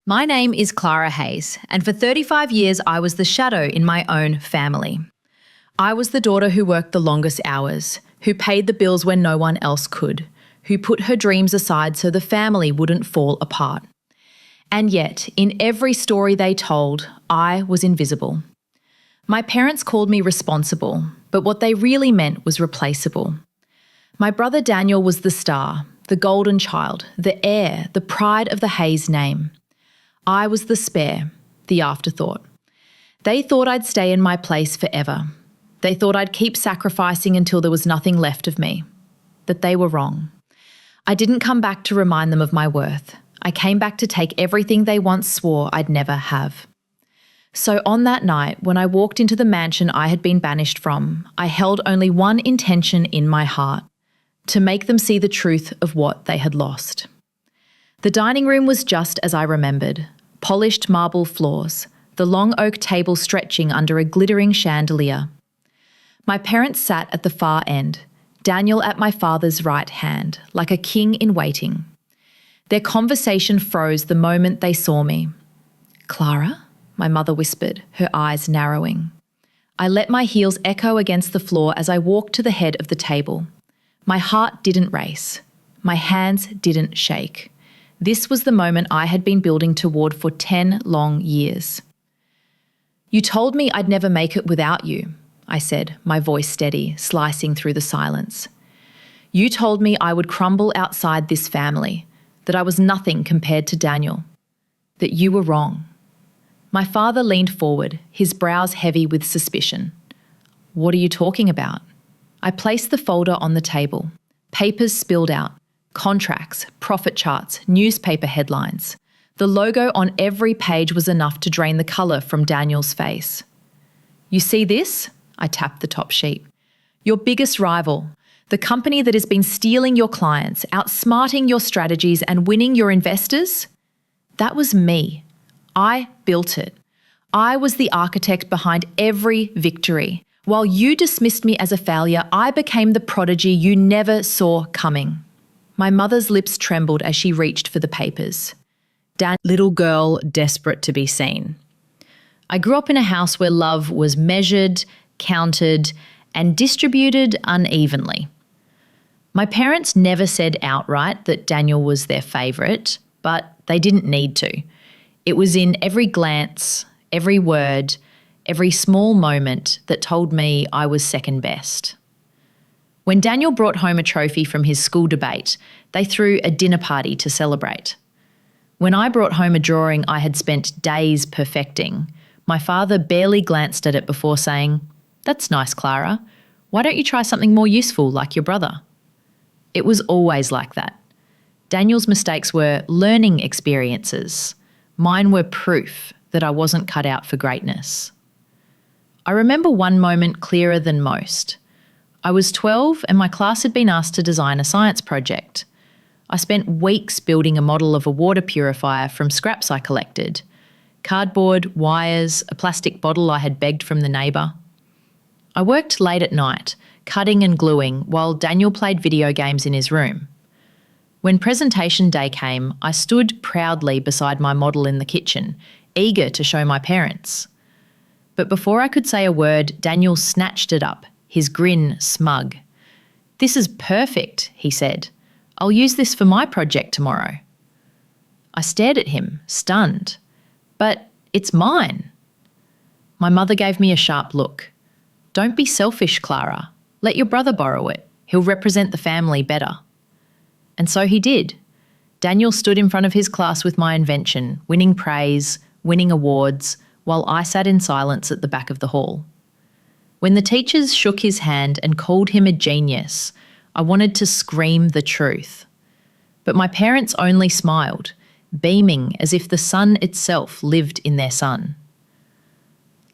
My name is Clara Hayes, and for 35 years I was the shadow in my own family. I was the daughter who worked the longest hours, who paid the bills when no one else could, who put her dreams aside so the family wouldn't fall apart. And yet, in every story they told, I was invisible. My parents called me responsible, but what they really meant was replaceable. My brother Daniel was the star, the golden child, the heir, the pride of the Hayes name. I was the spare, the afterthought. They thought I'd stay in my place forever. They thought I'd keep sacrificing until there was nothing left of me. But they were wrong. I didn't come back to remind them of my worth. I came back to take everything they once swore I'd never have. So on that night, when I walked into the mansion I had been banished from, I held only one intention in my heart: to make them see the truth of what they had lost. The dining room was just as I remembered. Polished marble floors, the long oak table stretching under a glittering chandelier. My parents sat at the far end, Daniel at my father's right hand, like a king in waiting. Their conversation froze the moment they saw me. "Clara?" my mother whispered, her eyes narrowing. I let my heels echo against the floor as I walked to the head of the table. My heart didn't race. My hands didn't shake. This was the moment I had been building toward for 10 long years. "You told me I'd never make it without you," I said, my voice steady, slicing through the silence. "You told me I would crumble outside this family, that I was nothing compared to Daniel, that you were wrong." My father leaned forward, his brows heavy with suspicion. "What are you talking about?" I placed the folder on the table. Papers spilled out. Contracts, profit charts, newspaper headlines. The logo on every page was enough to drain the colour from Daniel's face. "You see this?" I tapped the top sheet. "Your biggest rival, the company that has been stealing your clients, outsmarting your strategies and winning your investors? That was me. I built it. I was the architect behind every victory. While you dismissed me as a failure, I became the prodigy you never saw coming." My mother's lips trembled as she reached for the papers. Little girl desperate to be seen. I grew up in a house where love was measured, counted, and distributed unevenly. My parents never said outright that Daniel was their favourite, but they didn't need to. It was in every glance, every word, every small moment that told me I was second best. When Daniel brought home a trophy from his school debate, they threw a dinner party to celebrate. When I brought home a drawing I had spent days perfecting, my father barely glanced at it before saying, "That's nice, Clara. Why don't you try something more useful like your brother?" It was always like that. Daniel's mistakes were learning experiences. Mine were proof that I wasn't cut out for greatness. I remember one moment clearer than most. I was 12 and my class had been asked to design a science project. I spent weeks building a model of a water purifier from scraps I collected. Cardboard, wires, a plastic bottle I had begged from the neighbour. I worked late at night, cutting and gluing, while Daniel played video games in his room. When presentation day came, I stood proudly beside my model in the kitchen, eager to show my parents. But before I could say a word, Daniel snatched it up, his grin smug. "This is perfect," he said. "I'll use this for my project tomorrow." I stared at him, stunned. "But it's mine." My mother gave me a sharp look. "Don't be selfish, Clara. Let your brother borrow it. He'll represent the family better." And so he did. Daniel stood in front of his class with my invention, winning praise, winning awards, while I sat in silence at the back of the hall. When the teachers shook his hand and called him a genius, I wanted to scream the truth. But my parents only smiled, beaming as if the sun itself lived in their son.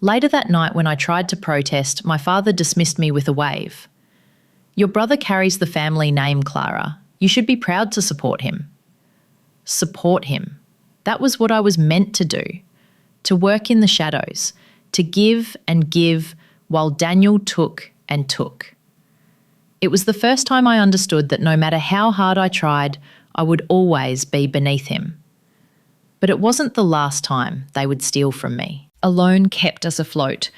Later that night when I tried to protest, my father dismissed me with a wave. "Your brother carries the family name, Clara. You should be proud to support him." Support him. That was what I was meant to do. To work in the shadows, to give and give while Daniel took and took. It was the first time I understood that no matter how hard I tried, I would always be beneath him. But it wasn't the last time they would steal from me. Alone kept us afloat.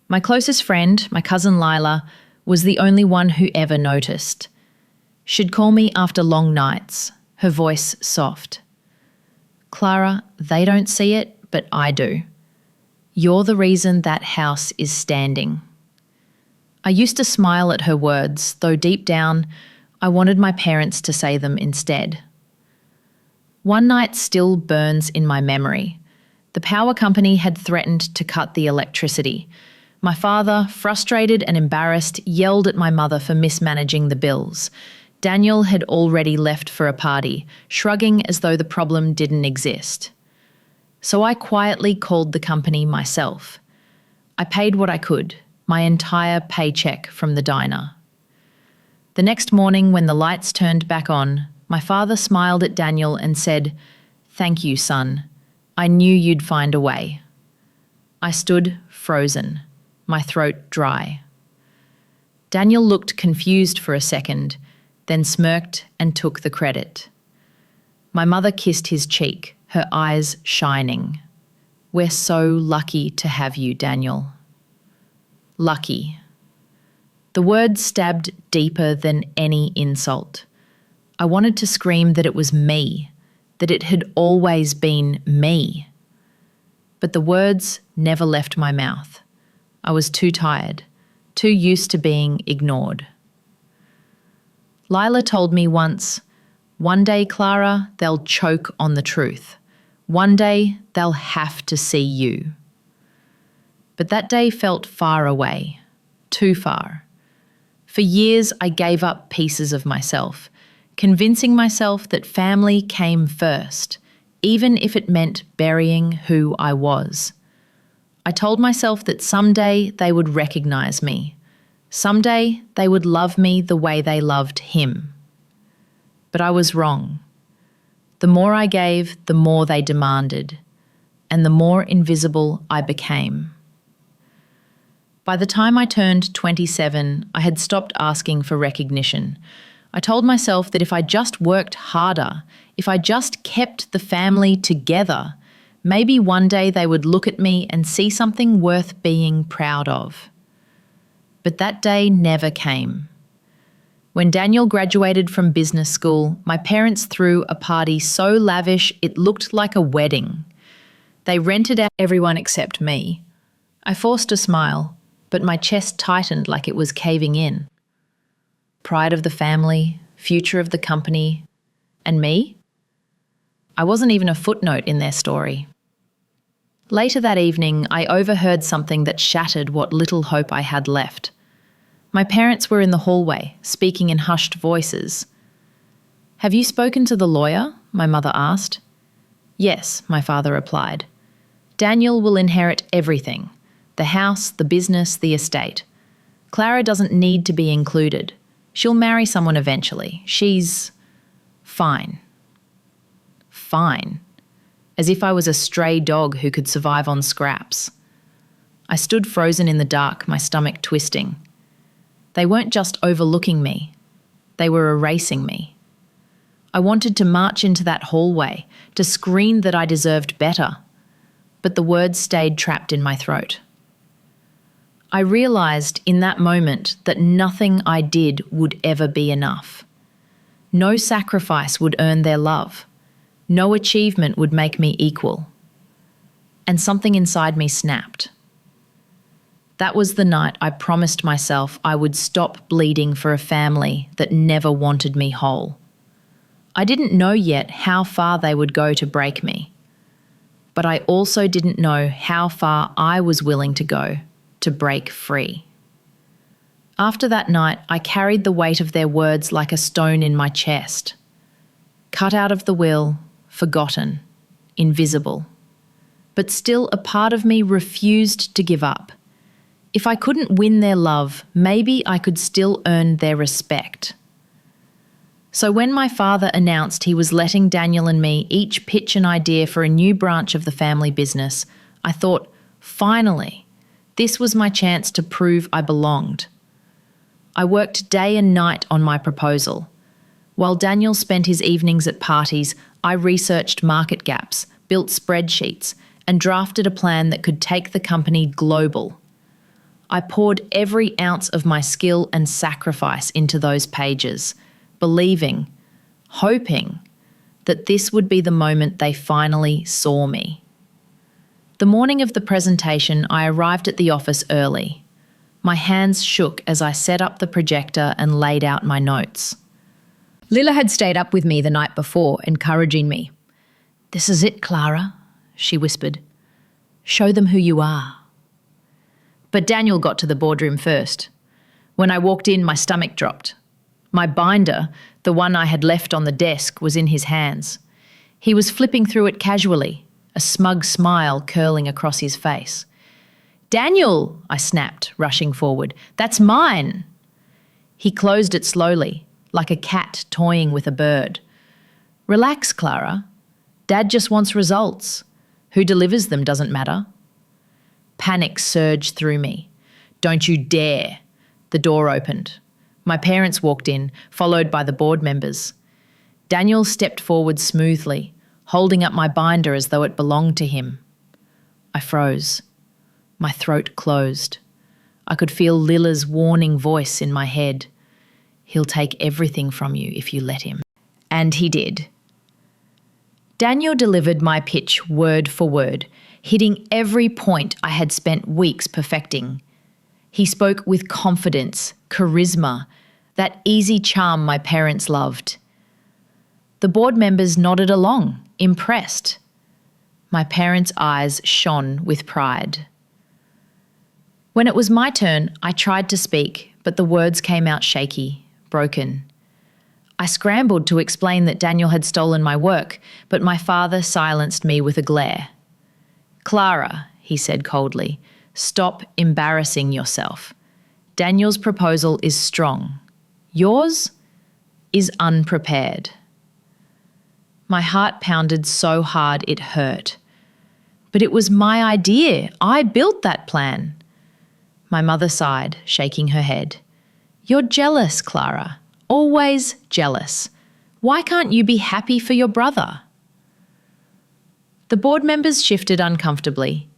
My closest friend, my cousin Lila, was the only one who ever noticed. She'd call me after long nights, her voice soft. "Clara, they don't see it, but I do. You're the reason that house is standing." I used to smile at her words, though deep down, I wanted my parents to say them instead. One night still burns in my memory. The power company had threatened to cut the electricity. My father, frustrated and embarrassed, yelled at my mother for mismanaging the bills. Daniel had already left for a party, shrugging as though the problem didn't exist. So I quietly called the company myself. I paid what I could, my entire paycheck from the diner. The next morning, when the lights turned back on, my father smiled at Daniel and said, "Thank you, son. I knew you'd find a way." I stood frozen, my throat dry. Daniel looked confused for a second, then smirked and took the credit. My mother kissed his cheek, her eyes shining. "We're so lucky to have you, Daniel." Lucky. The word stabbed deeper than any insult. I wanted to scream that it was me, that it had always been me. But the words never left my mouth. I was too tired, too used to being ignored. Lila told me once, "One day, Clara, they'll choke on the truth. One day, they'll have to see you." But that day felt far away, too far. For years, I gave up pieces of myself, convincing myself that family came first, even if it meant burying who I was. I told myself that someday they would recognize me. Someday they would love me the way they loved him. But I was wrong. The more I gave, the more they demanded, and the more invisible I became. By the time I turned 27, I had stopped asking for recognition. I told myself that if I just worked harder, if I just kept the family together, maybe one day they would look at me and see something worth being proud of. But that day never came. When Daniel graduated from business school, my parents threw a party so lavish it looked like a wedding. They rented out everyone except me. I forced a smile, but my chest tightened like it was caving in. Pride of the family, future of the company, and me? I wasn't even a footnote in their story. Later that evening, I overheard something that shattered what little hope I had left. My parents were in the hallway, speaking in hushed voices. "Have you spoken to the lawyer?" my mother asked. "Yes," my father replied. "Daniel will inherit everything. The house, the business, the estate. Clara doesn't need to be included. She'll marry someone eventually. She's fine." Fine. As if I was a stray dog who could survive on scraps. I stood frozen in the dark, my stomach twisting. They weren't just overlooking me. They were erasing me. I wanted to march into that hallway, to scream that I deserved better. But the words stayed trapped in my throat. I realised in that moment that nothing I did would ever be enough. No sacrifice would earn their love. No achievement would make me equal. And something inside me snapped. That was the night I promised myself I would stop bleeding for a family that never wanted me whole. I didn't know yet how far they would go to break me. But I also didn't know how far I was willing to go to break free. After that night, I carried the weight of their words like a stone in my chest. Cut out of the will, forgotten, invisible. But still a part of me refused to give up. If I couldn't win their love, maybe I could still earn their respect. So when my father announced he was letting Daniel and me each pitch an idea for a new branch of the family business, I thought, finally, this was my chance to prove I belonged. I worked day and night on my proposal. While Daniel spent his evenings at parties, I researched market gaps, built spreadsheets, and drafted a plan that could take the company global. I poured every ounce of my skill and sacrifice into those pages, believing, hoping, that this would be the moment they finally saw me. The morning of the presentation, I arrived at the office early. My hands shook as I set up the projector and laid out my notes. Lila had stayed up with me the night before, encouraging me. "This is it, Clara," she whispered. "Show them who you are." But Daniel got to the boardroom first. When I walked in, my stomach dropped. My binder, the one I had left on the desk, was in his hands. He was flipping through it casually, a smug smile curling across his face. "Daniel," I snapped, rushing forward. "That's mine." He closed it slowly, like a cat toying with a bird. "Relax, Clara. Dad just wants results. Who delivers them doesn't matter." Panic surged through me. "Don't you dare." The door opened. My parents walked in, followed by the board members. Daniel stepped forward smoothly, holding up my binder as though it belonged to him. I froze. My throat closed. I could feel Lila's warning voice in my head. "He'll take everything from you if you let him." And he did. Daniel delivered my pitch word for word, hitting every point I had spent weeks perfecting. He spoke with confidence, charisma, that easy charm my parents loved. The board members nodded along, impressed. My parents' eyes shone with pride. When it was my turn, I tried to speak, but the words came out shaky, broken. I scrambled to explain that Daniel had stolen my work, but my father silenced me with a glare. "Clara," he said coldly, "stop embarrassing yourself. Daniel's proposal is strong. Yours is unprepared." My heart pounded so hard it hurt. But it was my idea. I built that plan. My mother sighed, shaking her head. "You're jealous, Clara. Always jealous. Why can't you be happy for your brother?" The board members shifted uncomfortably.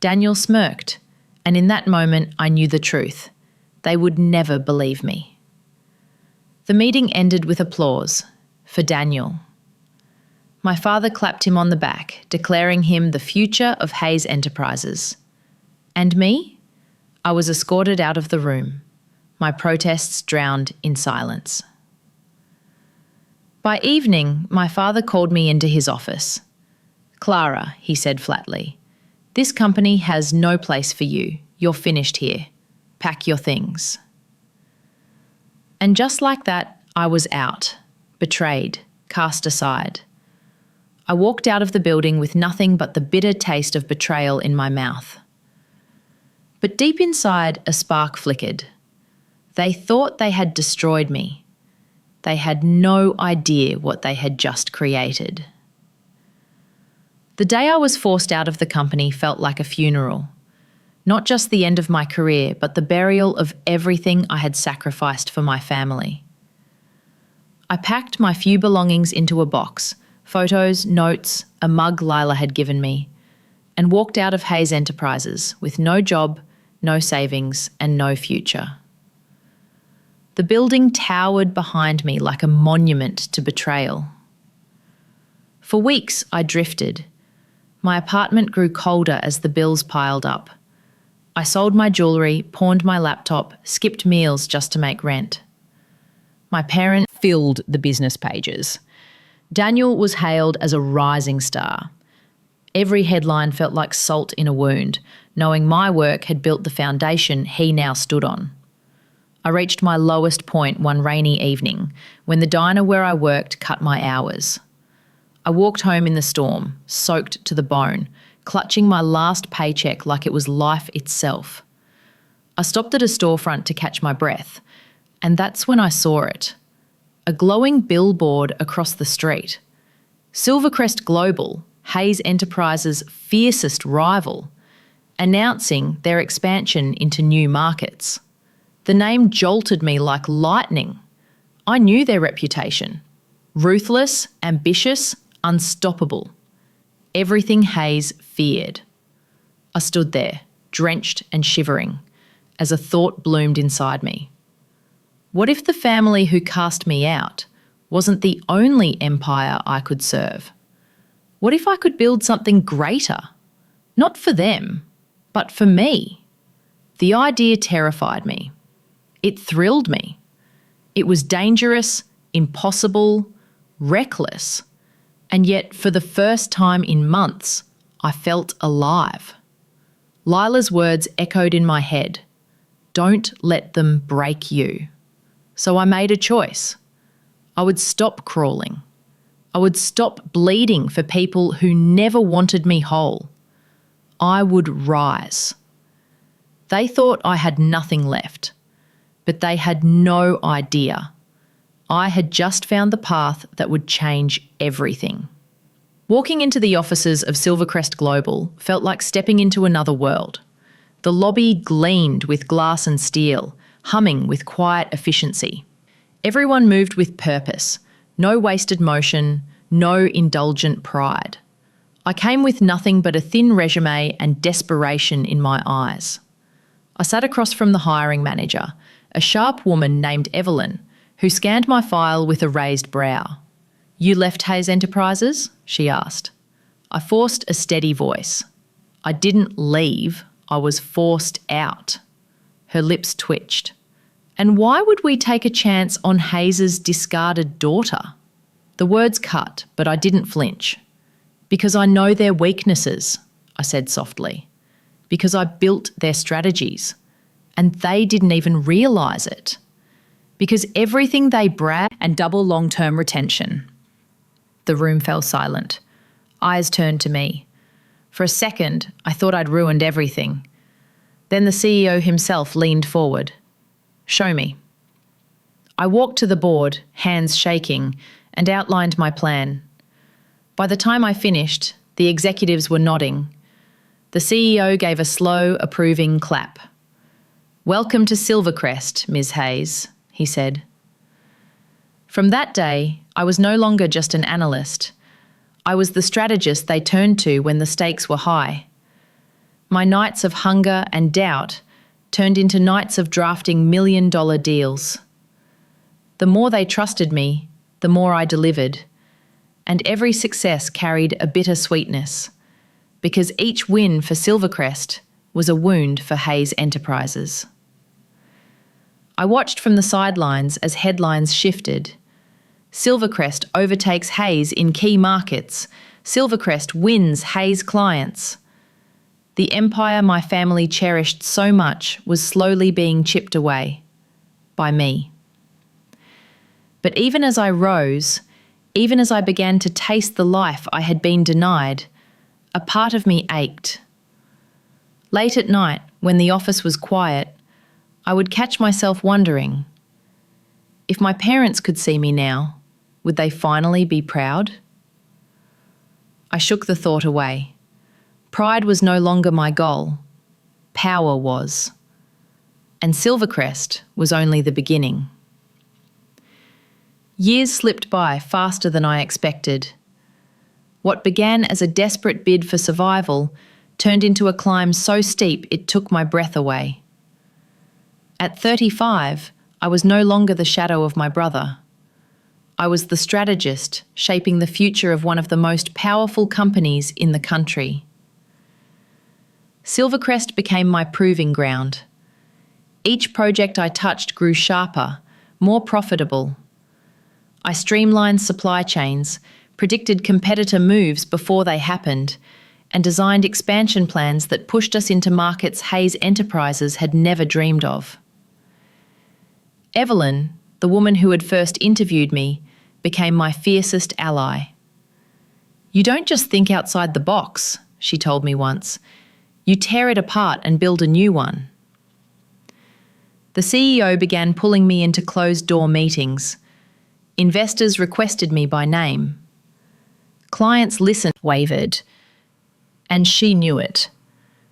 Daniel smirked, and in that moment I knew the truth. They would never believe me. The meeting ended with applause for Daniel. My father clapped him on the back, declaring him the future of Hayes Enterprises. And me? I was escorted out of the room, my protests drowned in silence. By evening, my father called me into his office. "Clara," he said flatly, "this company has no place for you. You're finished here. Pack your things." And just like that, I was out, betrayed, cast aside. I walked out of the building with nothing but the bitter taste of betrayal in my mouth. But deep inside, a spark flickered. They thought they had destroyed me. They had no idea what they had just created. The day I was forced out of the company felt like a funeral. Not just the end of my career, but the burial of everything I had sacrificed for my family. I packed my few belongings into a box, photos, notes, a mug Lila had given me, and walked out of Hayes Enterprises with no job, no savings, and no future. The building towered behind me like a monument to betrayal. For weeks, I drifted. My apartment grew colder as the bills piled up. I sold my jewellery, pawned my laptop, skipped meals just to make rent. My parents filled the business pages. Daniel was hailed as a rising star. Every headline felt like salt in a wound, knowing my work had built the foundation he now stood on. I reached my lowest point one rainy evening when the diner where I worked cut my hours. I walked home in the storm, soaked to the bone, clutching my last paycheck like it was life itself. I stopped at a storefront to catch my breath, and that's when I saw it. A glowing billboard across the street. Silvercrest Global, Hayes Enterprises' fiercest rival, announcing their expansion into new markets. The name jolted me like lightning. I knew their reputation. Ruthless, ambitious, unstoppable. Everything Hayes feared. I stood there, drenched and shivering, as a thought bloomed inside me. What if the family who cast me out wasn't the only empire I could serve? What if I could build something greater? Not for them, but for me. The idea terrified me. It thrilled me. It was dangerous, impossible, reckless, and yet for the first time in months, I felt alive. Lila's words echoed in my head. Don't let them break you. So I made a choice. I would stop crawling. I would stop bleeding for people who never wanted me whole. I would rise. They thought I had nothing left, but they had no idea. I had just found the path that would change everything. Walking into the offices of Silvercrest Global felt like stepping into another world. The lobby gleamed with glass and steel, humming with quiet efficiency. Everyone moved with purpose, no wasted motion, no indulgent pride. I came with nothing but a thin resume and desperation in my eyes. I sat across from the hiring manager, a sharp woman named Evelyn, who scanned my file with a raised brow. "You left Hayes Enterprises?" she asked. I forced a steady voice. I didn't leave, I was forced out. Her lips twitched. And why would we take a chance on Hayes's discarded daughter? The words cut, but I didn't flinch. Because I know their weaknesses, I said softly. Because I built their strategies. And they didn't even realise it. Because everything they brag and double long-term retention. The room fell silent. Eyes turned to me. For a second, I thought I'd ruined everything. Then the CEO himself leaned forward. "Show me." I walked to the board, hands shaking, and outlined my plan. By the time I finished, the executives were nodding. The CEO gave a slow, approving clap. "Welcome to Silvercrest, Ms. Hayes," he said. From that day, I was no longer just an analyst. I was the strategist they turned to when the stakes were high. My nights of hunger and doubt turned into nights of drafting million-dollar deals. The more they trusted me, the more I delivered, and every success carried a bitter sweetness, because each win for Silvercrest was a wound for Hayes Enterprises. I watched from the sidelines as headlines shifted. Silvercrest overtakes Hayes in key markets. Silvercrest wins Hayes clients. The empire my family cherished so much was slowly being chipped away. By me. But even as I rose, even as I began to taste the life I had been denied, a part of me ached. Late at night, when the office was quiet, I would catch myself wondering, if my parents could see me now, would they finally be proud? I shook the thought away. Pride was no longer my goal. Power was. And Silvercrest was only the beginning. Years slipped by faster than I expected. What began as a desperate bid for survival turned into a climb so steep it took my breath away. At 35, I was no longer the shadow of my brother. I was the strategist shaping the future of one of the most powerful companies in the country. Silvercrest became my proving ground. Each project I touched grew sharper, more profitable. I streamlined supply chains, predicted competitor moves before they happened, and designed expansion plans that pushed us into markets Hayes Enterprises had never dreamed of. Evelyn, the woman who had first interviewed me, became my fiercest ally. "You don't just think outside the box," she told me once. "You tear it apart and build a new one." The CEO began pulling me into closed-door meetings. Investors requested me by name. Clients listened, wavered, and she knew it.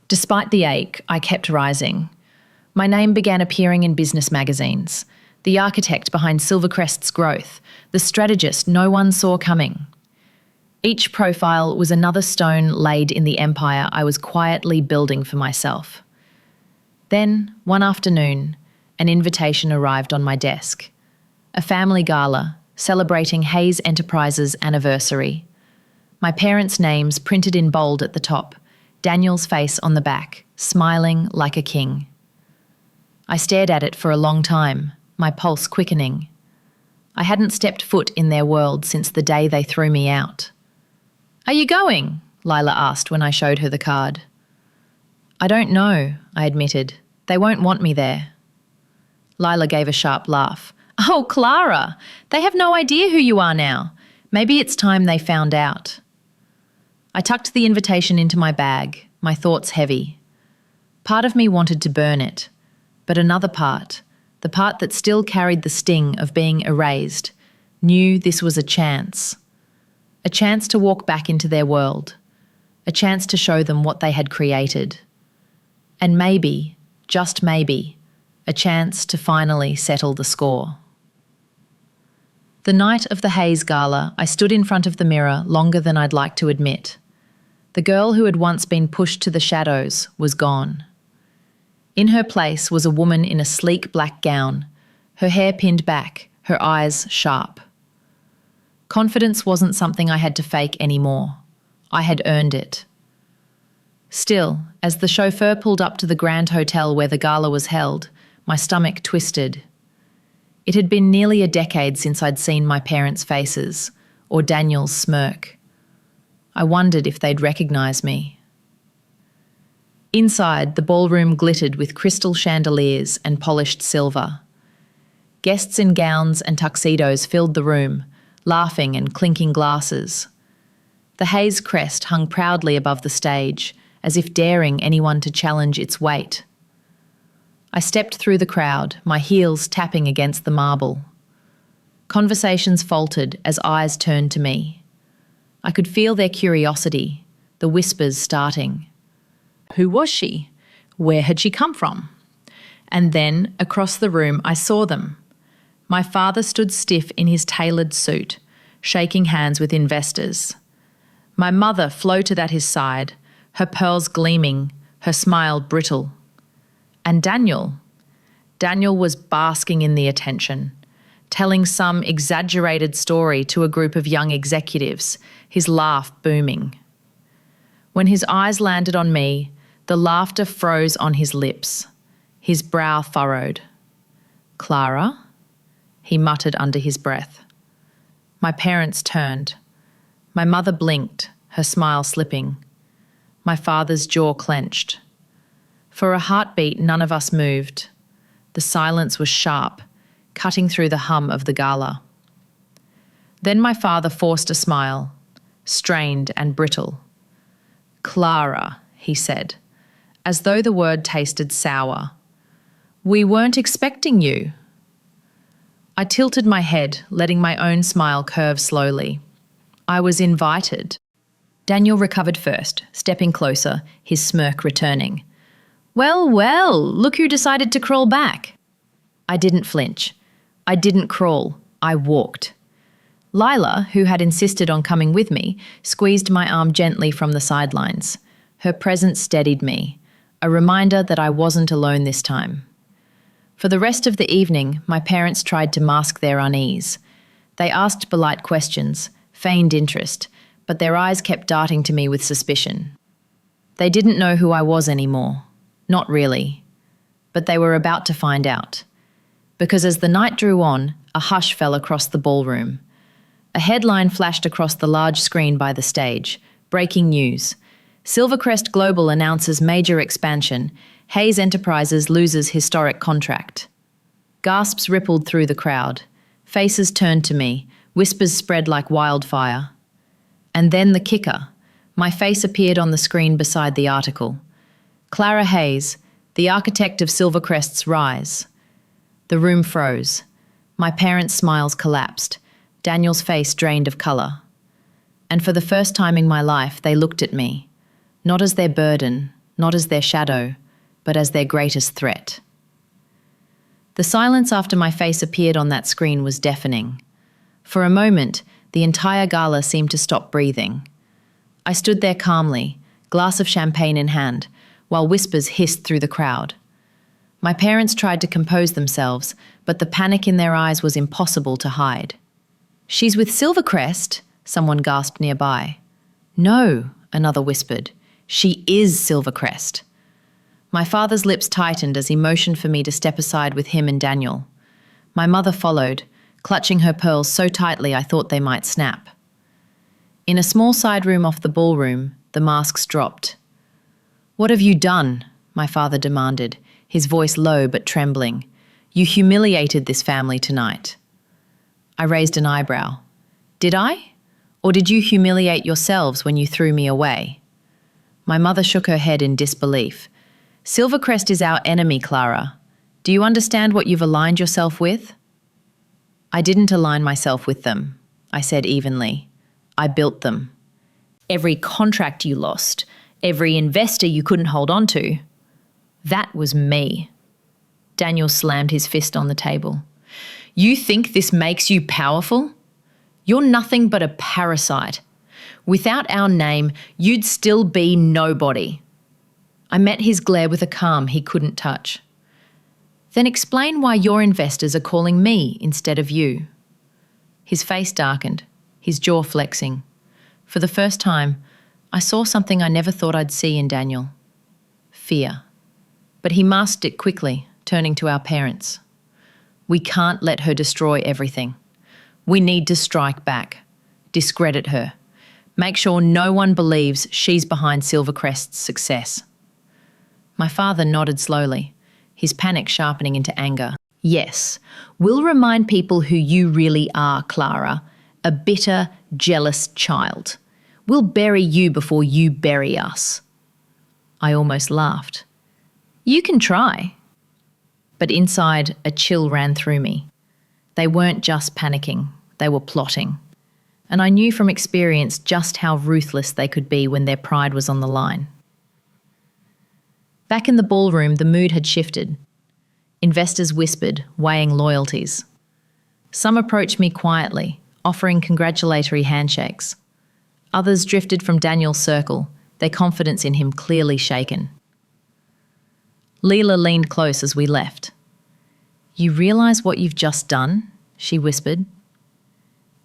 Despite the ache, I kept rising. My name began appearing in business magazines. The architect behind Silvercrest's growth, the strategist no one saw coming. Each profile was another stone laid in the empire I was quietly building for myself. Then, one afternoon, an invitation arrived on my desk. A family gala celebrating Hayes Enterprises' anniversary. My parents' names printed in bold at the top, Daniel's face on the back, smiling like a king. I stared at it for a long time, my pulse quickening. I hadn't stepped foot in their world since the day they threw me out. "Are you going?" Lila asked when I showed her the card. "I don't know," I admitted. "They won't want me there." Lila gave a sharp laugh. "Oh, Clara, they have no idea who you are now. Maybe it's time they found out." I tucked the invitation into my bag, my thoughts heavy. Part of me wanted to burn it, but another part, the part that still carried the sting of being erased, knew this was a chance. A chance to walk back into their world. A chance to show them what they had created. And maybe, just maybe, a chance to finally settle the score. The night of the Hayes Gala, I stood in front of the mirror longer than I'd like to admit. The girl who had once been pushed to the shadows was gone. In her place was a woman in a sleek black gown, her hair pinned back, her eyes sharp. Confidence wasn't something I had to fake anymore. I had earned it. Still, as the chauffeur pulled up to the Grand Hotel where the gala was held, my stomach twisted. It had been nearly a decade since I'd seen my parents' faces, or Daniel's smirk. I wondered if they'd recognise me. Inside, the ballroom glittered with crystal chandeliers and polished silver. Guests in gowns and tuxedos filled the room, laughing and clinking glasses. The Hayes crest hung proudly above the stage, as if daring anyone to challenge its weight. I stepped through the crowd, my heels tapping against the marble. Conversations faltered as eyes turned to me. I could feel their curiosity, the whispers starting. Who was she? Where had she come from? And then, across the room, I saw them. My father stood stiff in his tailored suit, shaking hands with investors. My mother floated at his side, her pearls gleaming, her smile brittle. And Daniel was basking in the attention, telling some exaggerated story to a group of young executives, his laugh booming. When his eyes landed on me, the laughter froze on his lips, his brow furrowed. "Clara?" he muttered under his breath. My parents turned. My mother blinked, her smile slipping. My father's jaw clenched. For a heartbeat, none of us moved. The silence was sharp, cutting through the hum of the gala. Then my father forced a smile, strained and brittle. "Clara," he said, as though the word tasted sour. "We weren't expecting you." I tilted my head, letting my own smile curve slowly. I was invited. Daniel recovered first, stepping closer, his smirk returning. Well, look who decided to crawl back." I didn't flinch. I didn't crawl. I walked. Lila, who had insisted on coming with me, squeezed my arm gently from the sidelines. Her presence steadied me, a reminder that I wasn't alone this time. For the rest of the evening, my parents tried to mask their unease. They asked polite questions, feigned interest, but their eyes kept darting to me with suspicion. They didn't know who I was anymore. Not really. But they were about to find out. Because as the night drew on, a hush fell across the ballroom. A headline flashed across the large screen by the stage. Breaking news. Silvercrest Global announces major expansion. Hayes Enterprises loses historic contract. Gasps rippled through the crowd. Faces turned to me. Whispers spread like wildfire. And then the kicker. My face appeared on the screen beside the article. Clara Hayes, the architect of Silvercrest's rise. The room froze. My parents' smiles collapsed. Daniel's face drained of colour. And for the first time in my life, they looked at me. Not as their burden, not as their shadow, but as their greatest threat. The silence after my face appeared on that screen was deafening. For a moment, The entire gala seemed to stop breathing. I stood there calmly, glass of champagne in hand, while whispers hissed through the crowd. My parents tried to compose themselves, but the panic in their eyes was impossible to hide. "She's with Silvercrest," someone gasped nearby. "No," another whispered. "She is Silvercrest." My father's lips tightened as he motioned for me to step aside with him and Daniel. My mother followed, clutching her pearls so tightly I thought they might snap. In a small side room off the ballroom, the masks dropped. "What have you done?" my father demanded, his voice low but trembling. "You humiliated this family tonight." I raised an eyebrow. "Did I? Or did you humiliate yourselves when you threw me away?" My mother shook her head in disbelief. "Silvercrest is our enemy, Clara. Do you understand what you've aligned yourself with?" "I didn't align myself with them," I said evenly. "I built them. Every contract you lost, every investor you couldn't hold on to, that was me." Daniel slammed his fist on the table. "You think this makes you powerful? You're nothing but a parasite. Without our name, you'd still be nobody." I met his glare with a calm he couldn't touch. "Then explain why your investors are calling me instead of you." His face darkened, his jaw flexing. For the first time, I saw something I never thought I'd see in Daniel. Fear. But he masked it quickly, turning to our parents. "We can't let her destroy everything. We need to strike back, discredit her, make sure no one believes she's behind Silvercrest's success." My father nodded slowly, his panic sharpening into anger. "Yes, we'll remind people who you really are, Clara, a bitter, jealous child. We'll bury you before you bury us." I almost laughed. "You can try." But inside, a chill ran through me. They weren't just panicking, they were plotting. And I knew from experience just how ruthless they could be when their pride was on the line. Back in the ballroom, the mood had shifted. Investors whispered, weighing loyalties. Some approached me quietly, offering congratulatory handshakes. Others drifted from Daniel's circle, their confidence in him clearly shaken. Leela leaned close as we left. "You realise what you've just done?" she whispered.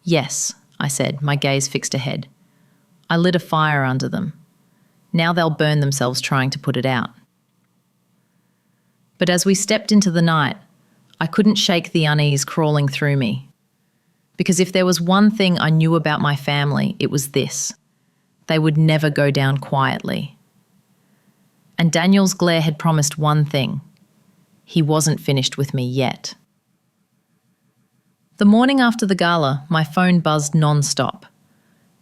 "Yes," I said, my gaze fixed ahead. "I lit a fire under them. Now they'll burn themselves trying to put it out." But as we stepped into the night, I couldn't shake the unease crawling through me. Because if there was one thing I knew about my family, it was this: they would never go down quietly. And Daniel's glare had promised one thing: he wasn't finished with me yet. The morning after the gala, my phone buzzed non-stop.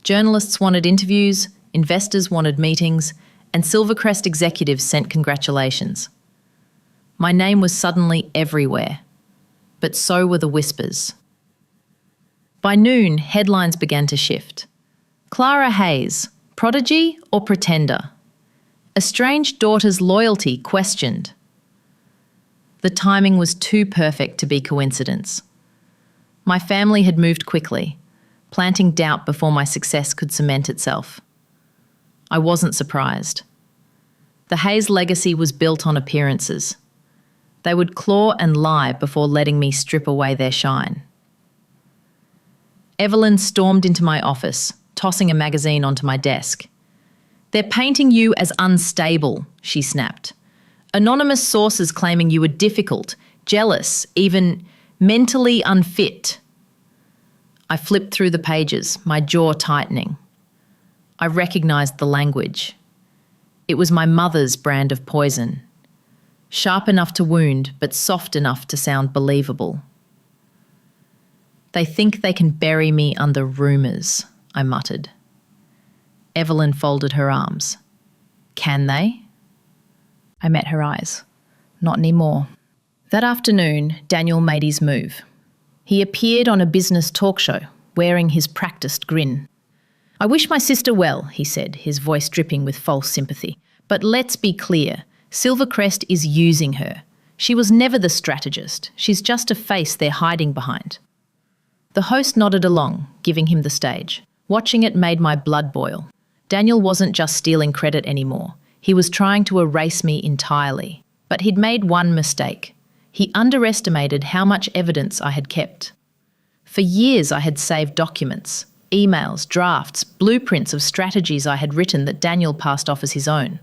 Journalists wanted interviews, investors wanted meetings, and Silvercrest executives sent congratulations. My name was suddenly everywhere, but so were the whispers. By noon, headlines began to shift. Clara Hayes, prodigy or pretender? Estranged daughter's loyalty questioned. The timing was too perfect to be coincidence. My family had moved quickly, planting doubt before my success could cement itself. I wasn't surprised. The Hayes legacy was built on appearances. They would claw and lie before letting me strip away their shine. Evelyn stormed into my office, tossing a magazine onto my desk. "They're painting you as unstable," she snapped. "Anonymous sources claiming you were difficult, jealous, even mentally unfit." I flipped through the pages, my jaw tightening. I recognised the language. It was my mother's brand of poison. Sharp enough to wound, but soft enough to sound believable. "They think they can bury me under rumours," I muttered. Evelyn folded her arms. "Can they?" I met her eyes. "Not anymore." That afternoon, Daniel made his move. He appeared on a business talk show, wearing his practised grin. "I wish my sister well," he said, his voice dripping with false sympathy. "But let's be clear. Silvercrest is using her. She was never the strategist. She's just a face they're hiding behind." The host nodded along, giving him the stage. Watching it made my blood boil. Daniel wasn't just stealing credit anymore. He was trying to erase me entirely. But he'd made one mistake. He underestimated how much evidence I had kept. For years I had saved documents, emails, drafts, blueprints of strategies I had written that Daniel passed off as his own.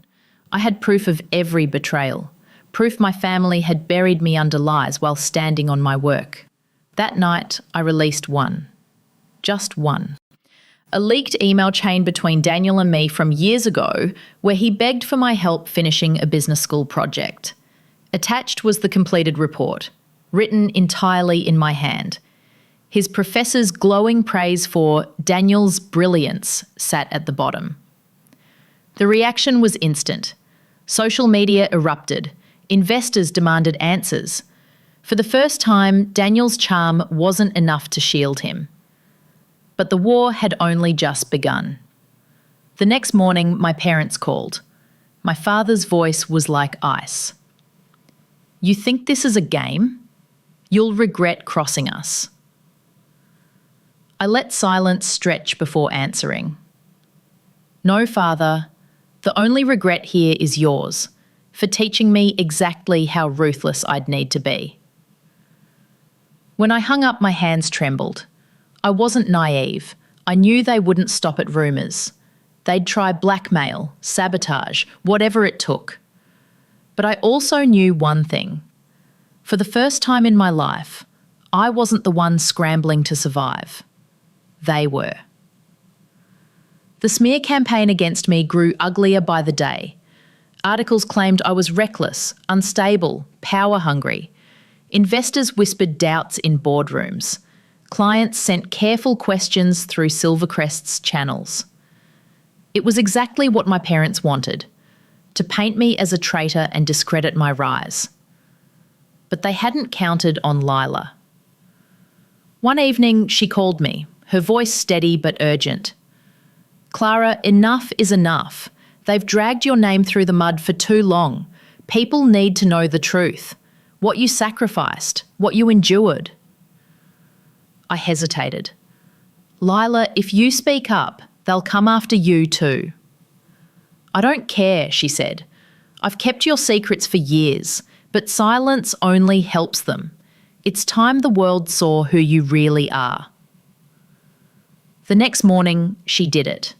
I had proof of every betrayal, proof my family had buried me under lies while standing on my work. That night, I released one. Just one. A leaked email chain between Daniel and me from years ago where he begged for my help finishing a business school project. Attached was the completed report, written entirely in my hand. His professor's glowing praise for Daniel's brilliance sat at the bottom. The reaction was instant. Social media erupted. Investors demanded answers. For the first time, Daniel's charm wasn't enough to shield him. But the war had only just begun. The next morning, my parents called. My father's voice was like ice. "You think this is a game? You'll regret crossing us." I let silence stretch before answering. "No, Father. The only regret here is yours, for teaching me exactly how ruthless I'd need to be." When I hung up, my hands trembled. I wasn't naive. I knew they wouldn't stop at rumours. They'd try blackmail, sabotage, whatever it took. But I also knew one thing. For the first time in my life, I wasn't the one scrambling to survive. They were. The smear campaign against me grew uglier by the day. Articles claimed I was reckless, unstable, power-hungry. Investors whispered doubts in boardrooms. Clients sent careful questions through Silvercrest's channels. It was exactly what my parents wanted, to paint me as a traitor and discredit my rise. But they hadn't counted on Lila. One evening, she called me, her voice steady but urgent. "Clara, enough is enough. They've dragged your name through the mud for too long. People need to know the truth. What you sacrificed, what you endured." I hesitated. "Lila, if you speak up, they'll come after you too." "I don't care," she said. "I've kept your secrets for years, but silence only helps them. It's time the world saw who you really are." The next morning, she did it.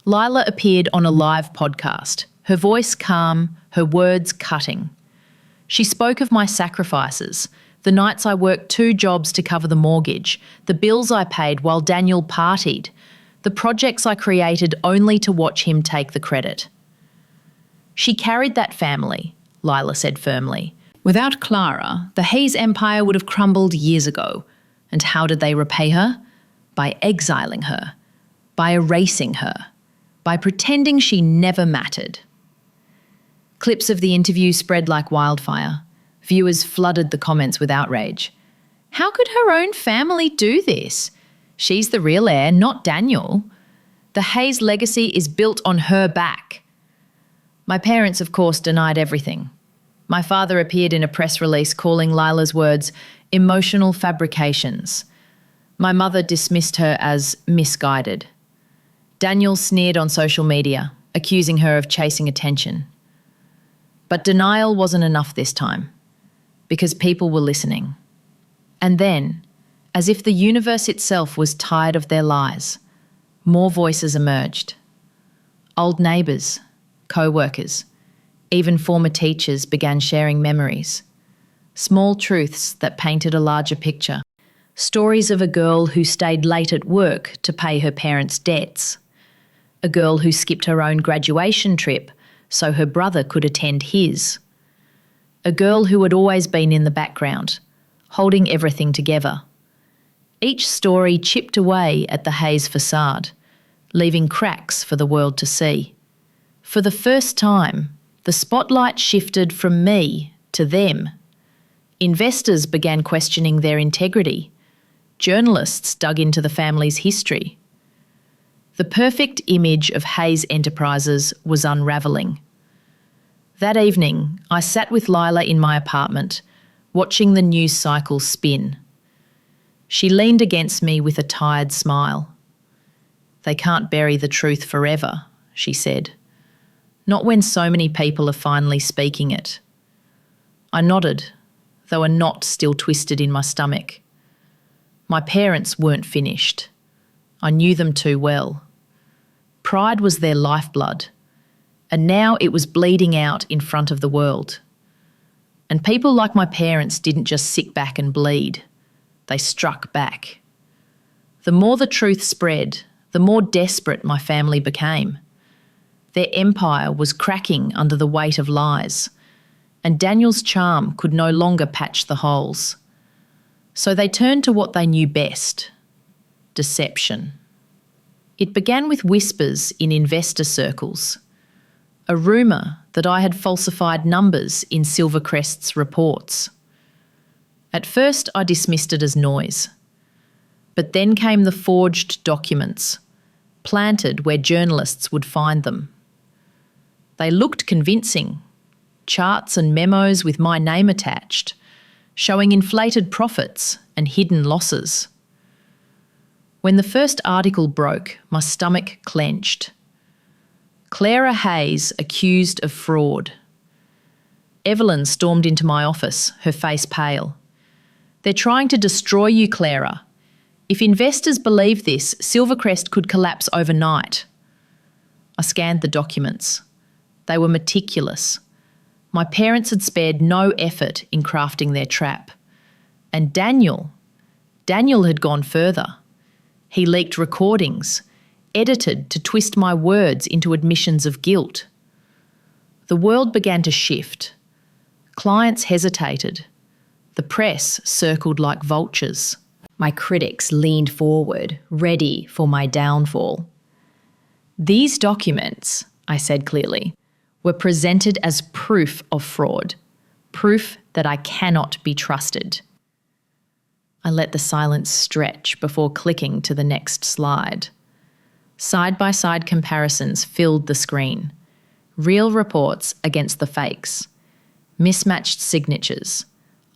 Lila appeared on a live podcast, her voice calm, her words cutting. She spoke of my sacrifices, the nights I worked 2 jobs to cover the mortgage, the bills I paid while Daniel partied, the projects I created only to watch him take the credit. "She carried that family," Lila said firmly. "Without Clara, the Hayes empire would have crumbled years ago. And how did they repay her? By exiling her, by erasing her, by pretending she never mattered." Clips of the interview spread like wildfire. Viewers flooded the comments with outrage. How could her own family do this? She's the real heir, not Daniel. The Hayes legacy is built on her back. My parents, of course, denied everything. My father appeared in a press release calling Lila's words emotional fabrications. My mother dismissed her as misguided. Daniel sneered on social media, accusing her of chasing attention. But denial wasn't enough this time, because people were listening. And then, as if the universe itself was tired of their lies, more voices emerged. Old neighbours, co-workers, even former teachers began sharing memories. Small truths that painted a larger picture. Stories of a girl who stayed late at work to pay her parents' debts. A girl who skipped her own graduation trip so her brother could attend his. A girl who had always been in the background, holding everything together. Each story chipped away at the Hayes facade, leaving cracks for the world to see. For the first time, the spotlight shifted from me to them. Investors began questioning their integrity. Journalists dug into the family's history. The perfect image of Hayes Enterprises was unravelling. That evening, I sat with Lila in my apartment, watching the news cycle spin. She leaned against me with a tired smile. "They can't bury the truth forever," she said. "Not when so many people are finally speaking it." I nodded, though a knot still twisted in my stomach. My parents weren't finished. I knew them too well. Pride was their lifeblood, and now it was bleeding out in front of the world. And people like my parents didn't just sit back and bleed. They struck back. The more the truth spread, the more desperate my family became. Their empire was cracking under the weight of lies, and Daniel's charm could no longer patch the holes. So they turned to what they knew best: deception. It began with whispers in investor circles, a rumour that I had falsified numbers in Silvercrest's reports. At first I dismissed it as noise, but then came the forged documents, planted where journalists would find them. They looked convincing, charts and memos with my name attached, showing inflated profits and hidden losses. When the first article broke, my stomach clenched. Clara Hayes accused of fraud. Evelyn stormed into my office, her face pale. "They're trying to destroy you, Clara. If investors believe this, Silvercrest could collapse overnight." I scanned the documents. They were meticulous. My parents had spared no effort in crafting their trap. And Daniel had gone further. He leaked recordings, edited to twist my words into admissions of guilt. The world began to shift. Clients hesitated. The press circled like vultures. My critics leaned forward, ready for my downfall. "These documents," I said clearly, "were presented as proof of fraud, proof that I cannot be trusted." I let the silence stretch before clicking to the next slide. Side-by-side comparisons filled the screen. Real reports against the fakes. Mismatched signatures.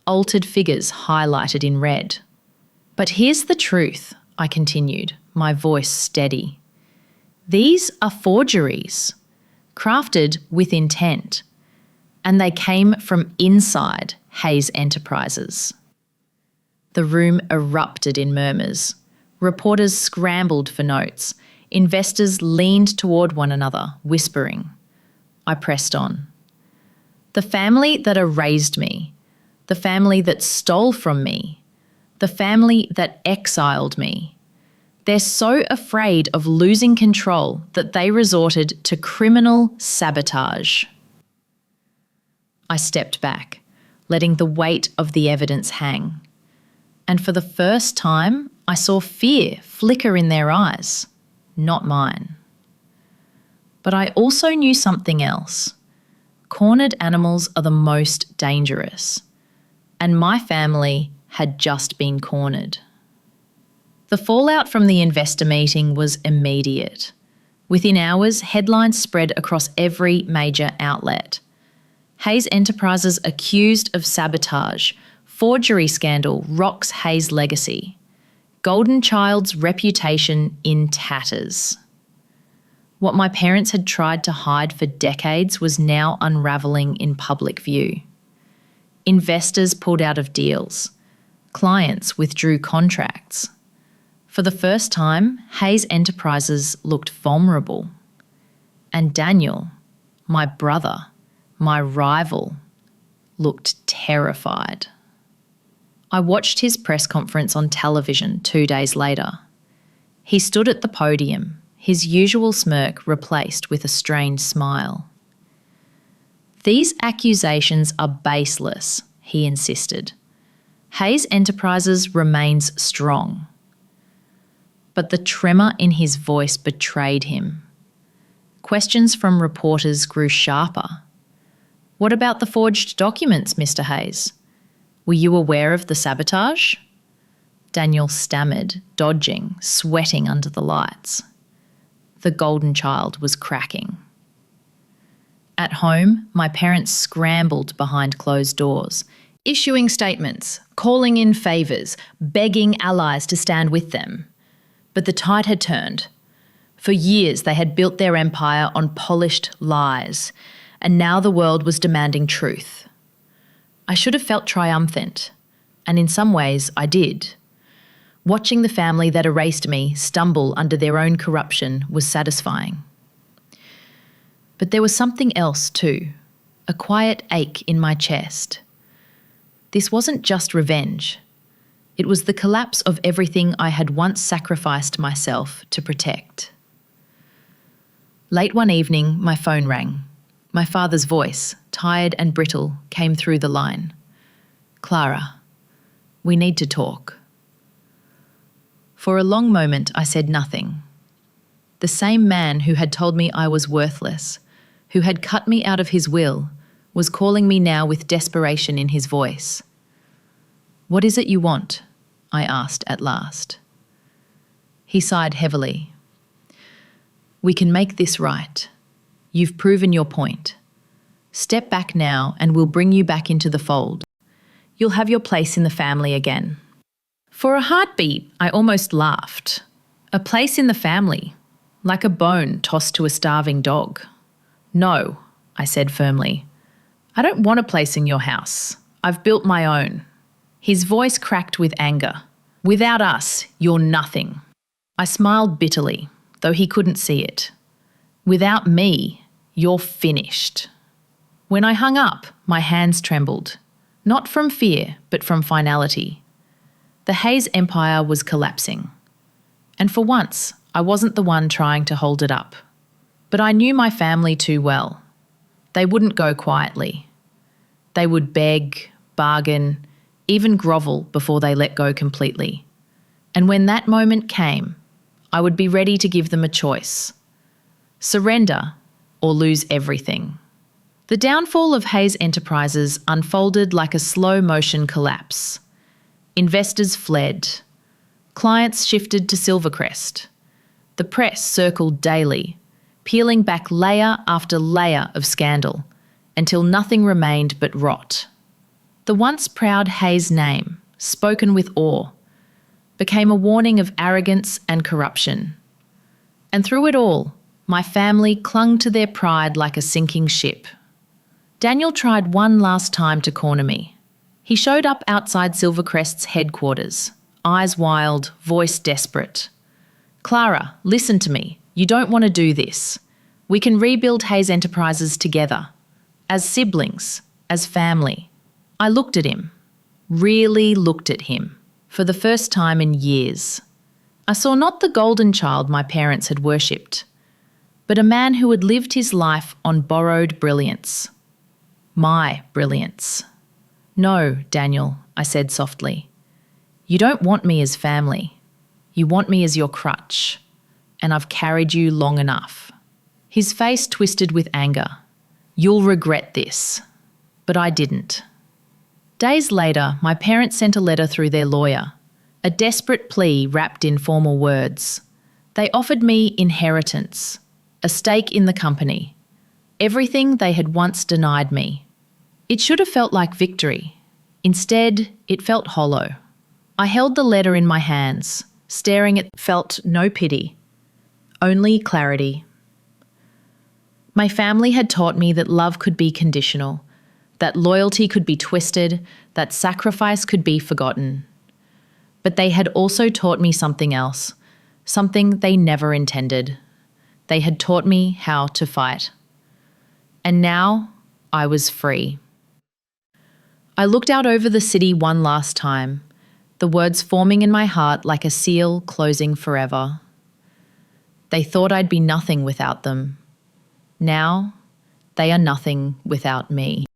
Altered figures highlighted in red. "But here's the truth," I continued, my voice steady. "These are forgeries, crafted with intent, and they came from inside Hayes Enterprises." The room erupted in murmurs. Reporters scrambled for notes. Investors leaned toward one another, whispering. I pressed on. "The family that erased me, the family that stole from me, the family that exiled me. They're so afraid of losing control that they resorted to criminal sabotage." I stepped back, letting the weight of the evidence hang. And for the first time, I saw fear flicker in their eyes, not mine. But I also knew something else. Cornered animals are the most dangerous. And my family had just been cornered. The fallout from the investor meeting was immediate. Within hours, headlines spread across every major outlet. Hayes Enterprises accused of sabotage. Forgery scandal rocks Hayes' legacy. Golden Child's reputation in tatters. What my parents had tried to hide for decades was now unravelling in public view. Investors pulled out of deals. Clients withdrew contracts. For the first time, Hayes Enterprises looked vulnerable. And Daniel, my brother, my rival, looked terrified. I watched his press conference on television 2 days later. He stood at the podium, his usual smirk replaced with a strained smile. "These accusations are baseless," he insisted. "Hayes Enterprises remains strong." But the tremor in his voice betrayed him. Questions from reporters grew sharper. "What about the forged documents, Mr. Hayes? Were you aware of the sabotage?" Daniel stammered, dodging, sweating under the lights. The golden child was cracking. At home, my parents scrambled behind closed doors, issuing statements, calling in favours, begging allies to stand with them. But the tide had turned. For years they had built their empire on polished lies, and now the world was demanding truth. I should have felt triumphant, and in some ways I did. Watching the family that erased me stumble under their own corruption was satisfying. But there was something else too, a quiet ache in my chest. This wasn't just revenge. It was the collapse of everything I had once sacrificed myself to protect. Late one evening, my phone rang. My father's voice, tired and brittle, came through the line. "Clara, we need to talk." For a long moment, I said nothing. The same man who had told me I was worthless, who had cut me out of his will, was calling me now with desperation in his voice. "What is it you want?" I asked at last. He sighed heavily. "We can make this right. You've proven your point. Step back now and we'll bring you back into the fold. You'll have your place in the family again." For a heartbeat, I almost laughed. A place in the family, like a bone tossed to a starving dog. "No," I said firmly. "I don't want a place in your house. I've built my own." His voice cracked with anger. "Without us, you're nothing." I smiled bitterly, though he couldn't see it. "Without me, you're finished." When I hung up, my hands trembled, not from fear, but from finality. The Hayes empire was collapsing. And for once, I wasn't the one trying to hold it up. But I knew my family too well. They wouldn't go quietly. They would beg, bargain, even grovel before they let go completely. And when that moment came, I would be ready to give them a choice: surrender or lose everything. The downfall of Hayes Enterprises unfolded like a slow-motion collapse. Investors fled. Clients shifted to Silvercrest. The press circled daily, peeling back layer after layer of scandal until nothing remained but rot. The once proud Hayes name, spoken with awe, became a warning of arrogance and corruption. And through it all, my family clung to their pride like a sinking ship. Daniel tried one last time to corner me. He showed up outside Silvercrest's headquarters, eyes wild, voice desperate. "Clara, listen to me. You don't want to do this. We can rebuild Hayes Enterprises together. As siblings, as family." I looked at him, really looked at him, for the first time in years. I saw not the golden child my parents had worshipped, but a man who had lived his life on borrowed brilliance. My brilliance. "No, Daniel," I said softly. "You don't want me as family. You want me as your crutch, and I've carried you long enough." His face twisted with anger. "You'll regret this." But I didn't. Days later, my parents sent a letter through their lawyer, a desperate plea wrapped in formal words. They offered me inheritance, a stake in the company, everything they had once denied me. It should have felt like victory. Instead, it felt hollow. I held the letter in my hands, staring at it, felt no pity, only clarity. My family had taught me that love could be conditional, that loyalty could be twisted, that sacrifice could be forgotten. But they had also taught me something else, something they never intended. They had taught me how to fight. And now I was free. I looked out over the city one last time, the words forming in my heart like a seal closing forever. They thought I'd be nothing without them. Now, they are nothing without me.